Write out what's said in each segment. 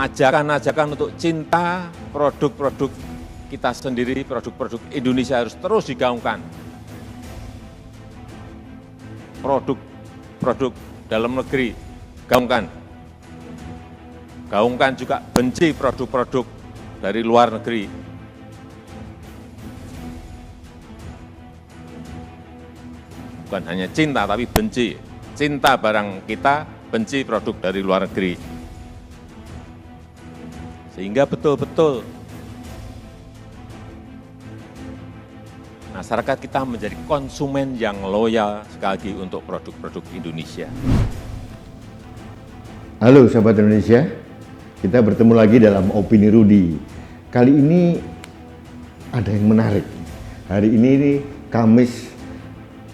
ajakan-ajakan untuk cinta produk-produk kita sendiri, produk-produk Indonesia harus terus digaungkan. Produk-produk dalam negeri, gaungkan. Gaungkan juga benci produk-produk dari luar negeri. Bukan hanya cinta, tapi benci. Cinta barang kita, benci produk dari luar negeri. Sehingga betul-betul masyarakat kita menjadi konsumen yang loyal sekali lagi untuk produk-produk Indonesia. Halo sahabat Indonesia, kita bertemu lagi dalam Opini Rudi. Kali ini ada yang menarik. Hari ini Kamis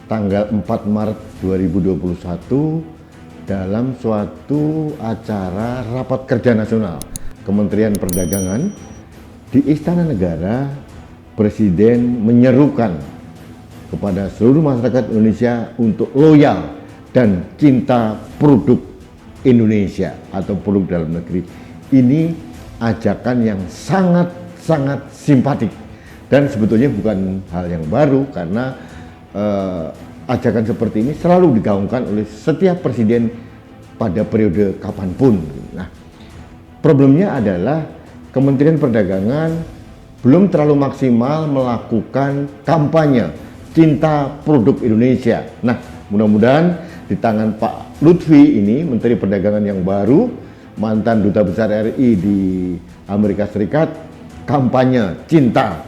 tanggal 4 Maret 2021 dalam suatu acara Rapat Kerja Nasional Kementerian Perdagangan di Istana Negara, Presiden menyerukan kepada seluruh masyarakat Indonesia untuk loyal dan cinta produk Indonesia atau produk dalam negeri. Ini ajakan yang sangat simpatik dan sebetulnya bukan hal yang baru karena ajakan seperti ini selalu digaungkan oleh setiap presiden pada periode kapanpun. Nah, problemnya adalah Kementerian Perdagangan belum terlalu maksimal melakukan kampanye cinta produk Indonesia. Nah, mudah-mudahan di tangan Pak Lutfi ini, Menteri Perdagangan yang baru, mantan Duta Besar RI di Amerika Serikat, kampanye cinta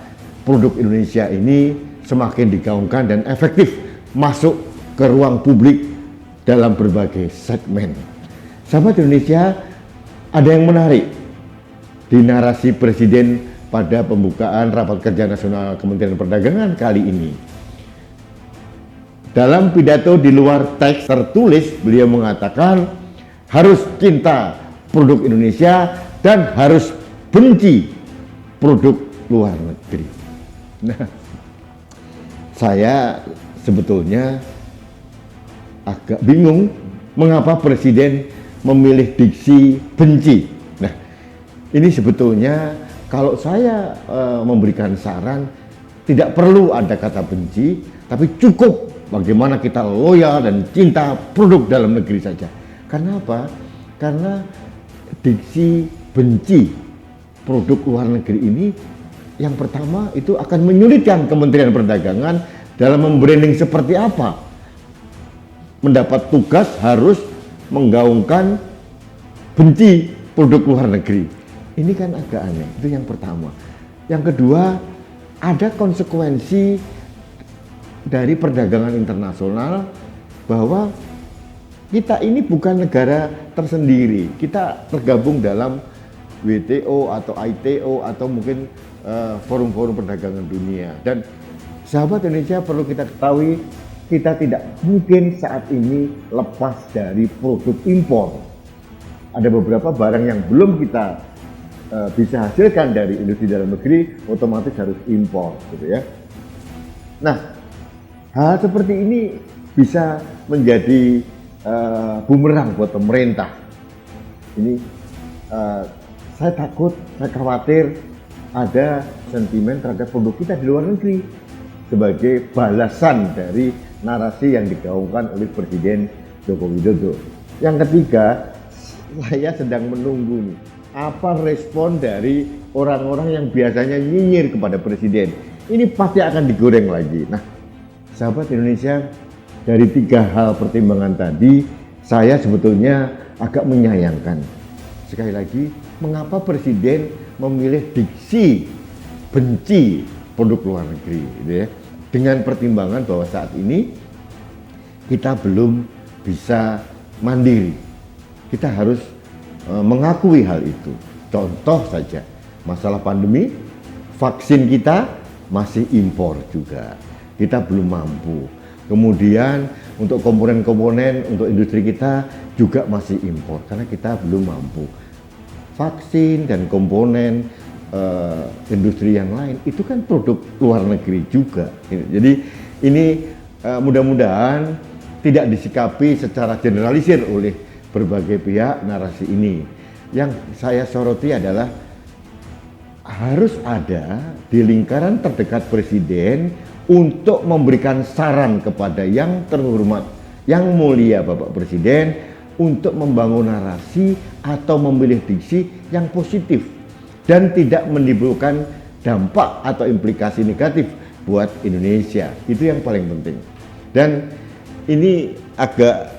produk Indonesia ini semakin digaungkan dan efektif masuk ke ruang publik dalam berbagai segmen. Sahabat Indonesia, ada yang menarik di narasi Presiden pada pembukaan Rapat Kerja Nasional Kementerian Perdagangan kali ini. Dalam pidato di luar teks tertulis, beliau mengatakan harus cinta produk Indonesia dan harus benci produk luar negeri. Nah, saya sebetulnya agak bingung mengapa Presiden memilih diksi benci. Nah, ini sebetulnya kalau saya memberikan saran, tidak perlu ada kata benci, tapi cukup bagaimana kita loyal dan cinta produk dalam negeri saja. Karena apa? Karena diksi benci produk luar negeri ini yang pertama itu akan menyulitkan Kementerian Perdagangan dalam membranding seperti apa. Mendapat tugas harus menggaungkan benci produk luar negeri. Ini kan agak aneh, itu yang pertama. Yang kedua, ada konsekuensi dari perdagangan internasional bahwa kita ini bukan negara tersendiri. Kita tergabung dalam WTO atau ITO atau mungkin forum-forum perdagangan dunia. Dan sahabat Indonesia perlu kita ketahui, kita tidak mungkin saat ini lepas dari produk impor. Ada beberapa barang yang belum kita bisa hasilkan dari industri dalam negeri, otomatis harus impor, gitu ya. Nah, hal seperti ini bisa menjadi bumerang buat pemerintah. Ini saya takut, saya khawatir ada sentimen terhadap produk kita di luar negeri sebagai balasan dari narasi yang digaungkan oleh Presiden Joko Widodo. Yang ketiga, saya sedang menunggu nih, apa respon dari orang-orang yang biasanya nyinyir kepada Presiden. Ini pasti akan digoreng lagi. Nah, sahabat Indonesia, dari 3 hal pertimbangan tadi, saya sebetulnya agak menyayangkan. Sekali lagi, mengapa Presiden memilih diksi benci produk luar negeri, gitu ya? Dengan pertimbangan bahwa saat ini kita belum bisa mandiri. Kita harus mengakui hal itu. Contoh saja, masalah pandemi, vaksin kita masih impor juga. Kita belum mampu. Kemudian untuk komponen-komponen untuk industri kita juga masih impor karena kita belum mampu. Vaksin dan komponen industri yang lain itu kan produk luar negeri juga. Jadi ini mudah-mudahan tidak disikapi secara generalisir oleh berbagai pihak narasi ini. yang saya soroti adalah harus ada di lingkaran terdekat Presiden untuk memberikan saran kepada yang terhormat, yang mulia Bapak Presiden untuk membangun narasi atau memilih diksi yang positif dan tidak menimbulkan dampak atau implikasi negatif buat Indonesia. Itu yang paling penting. Dan ini agak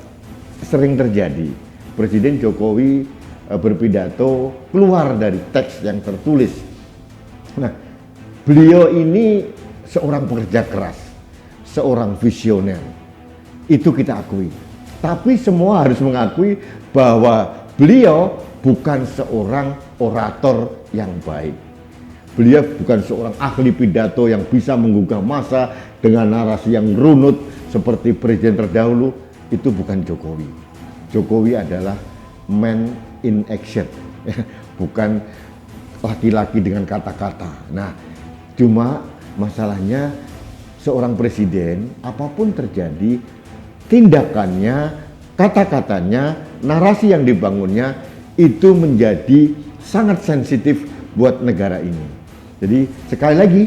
sering terjadi. Presiden Jokowi berpidato keluar dari teks yang tertulis. Nah, beliau ini seorang pekerja keras, seorang visioner. Itu kita akui. Tapi semua harus mengakui bahwa beliau bukan seorang orator yang baik. Beliau bukan seorang ahli pidato yang bisa menggugah massa dengan narasi yang runut seperti presiden terdahulu. Itu bukan Jokowi. Jokowi adalah man in action, bukan laki-laki dengan kata-kata. Nah, cuma masalahnya seorang presiden, apapun terjadi, tindakannya, kata-katanya, narasi yang dibangunnya itu menjadi sangat sensitif buat negara ini. Jadi sekali lagi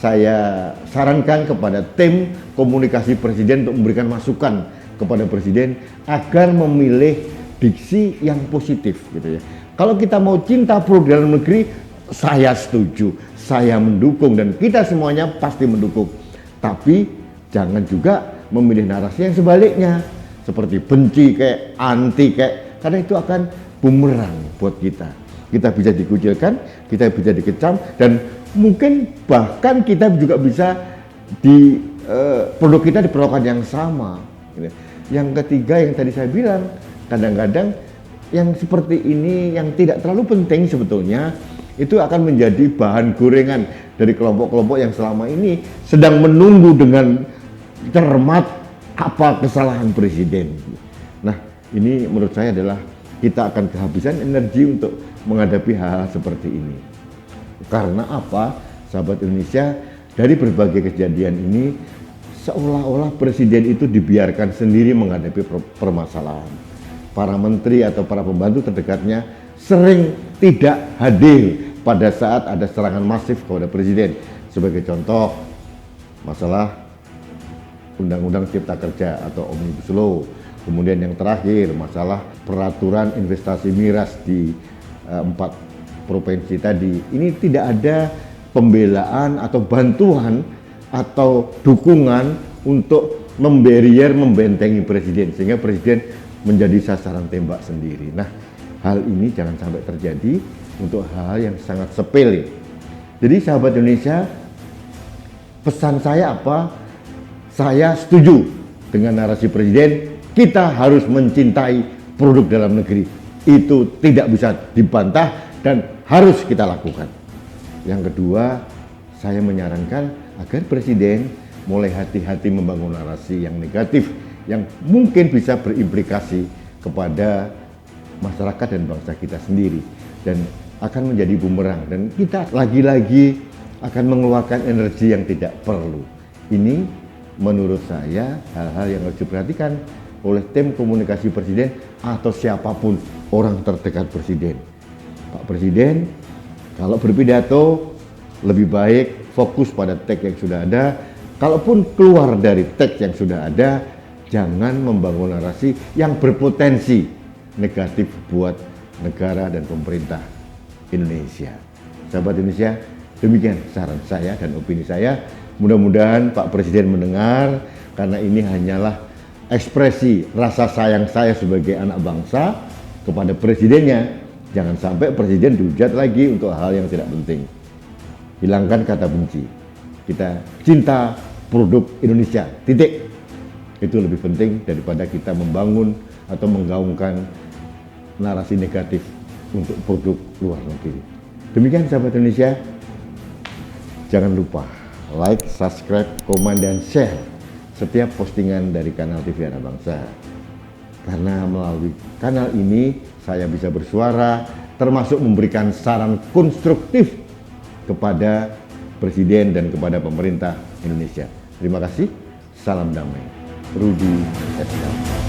saya sarankan kepada tim komunikasi presiden untuk memberikan masukan kepada presiden agar memilih diksi yang positif gitu ya. Kalau kita mau cinta produk dalam negeri, saya setuju, saya mendukung dan kita semuanya pasti mendukung. Tapi jangan juga memilih narasi yang sebaliknya, seperti benci kayak anti kayak, karena itu akan bumerang buat kita. Kita bisa dikucilkan, kita bisa dikecam, dan mungkin bahkan kita juga bisa produk kita diperlakukan yang sama. Yang ketiga yang tadi saya bilang, kadang-kadang yang seperti ini yang tidak terlalu penting sebetulnya itu akan menjadi bahan gorengan dari kelompok-kelompok yang selama ini sedang menunggu dengan cermat apa kesalahan presiden. Nah, ini menurut saya adalah kita akan kehabisan energi untuk menghadapi hal-hal seperti ini. Karena apa? Sahabat Indonesia, dari berbagai kejadian ini seolah-olah presiden itu dibiarkan sendiri menghadapi permasalahan. Para menteri atau para pembantu terdekatnya sering tidak hadir pada saat ada serangan masif kepada presiden. Sebagai contoh, masalah Undang-Undang Cipta Kerja atau Omnibus Law. Kemudian yang terakhir, masalah peraturan investasi miras di 4 provinsi tadi. Ini tidak ada pembelaan atau bantuan atau dukungan untuk membentengi presiden, sehingga presiden menjadi sasaran tembak sendiri. Nah, hal ini jangan sampai terjadi untuk hal-hal yang sangat sepele. Jadi sahabat Indonesia, pesan saya apa? Saya setuju dengan narasi presiden, kita harus mencintai produk dalam negeri. Itu tidak bisa dibantah dan harus kita lakukan. Yang kedua, saya menyarankan agar presiden mulai hati-hati membangun narasi yang negatif, yang mungkin bisa berimplikasi kepada masyarakat dan bangsa kita sendiri dan akan menjadi bumerang, dan kita lagi-lagi akan mengeluarkan energi yang tidak perlu. Ini menurut saya hal-hal yang harus diperhatikan oleh tim komunikasi presiden atau siapapun orang terdekat presiden. Pak Presiden kalau berpidato lebih baik fokus pada teks yang sudah ada. Kalaupun keluar dari teks yang sudah ada, jangan membangun narasi yang berpotensi negatif buat negara dan pemerintah Indonesia. Sahabat Indonesia, demikian saran saya dan opini saya. Mudah-mudahan Pak Presiden mendengar, karena ini hanyalah ekspresi rasa sayang saya sebagai anak bangsa kepada presidennya. Jangan sampai presiden dihujat lagi untuk hal yang tidak penting. Hilangkan kata benci. Kita cinta produk Indonesia, titik. Itu lebih penting daripada kita membangun atau menggaungkan narasi negatif untuk produk luar negeri. Demikian sahabat Indonesia, jangan lupa like, subscribe, komen, dan share setiap postingan dari kanal TV Anak Bangsa. Karena melalui kanal ini saya bisa bersuara, termasuk memberikan saran konstruktif kepada Presiden dan kepada pemerintah Indonesia. Terima kasih, salam damai. Rudi SK.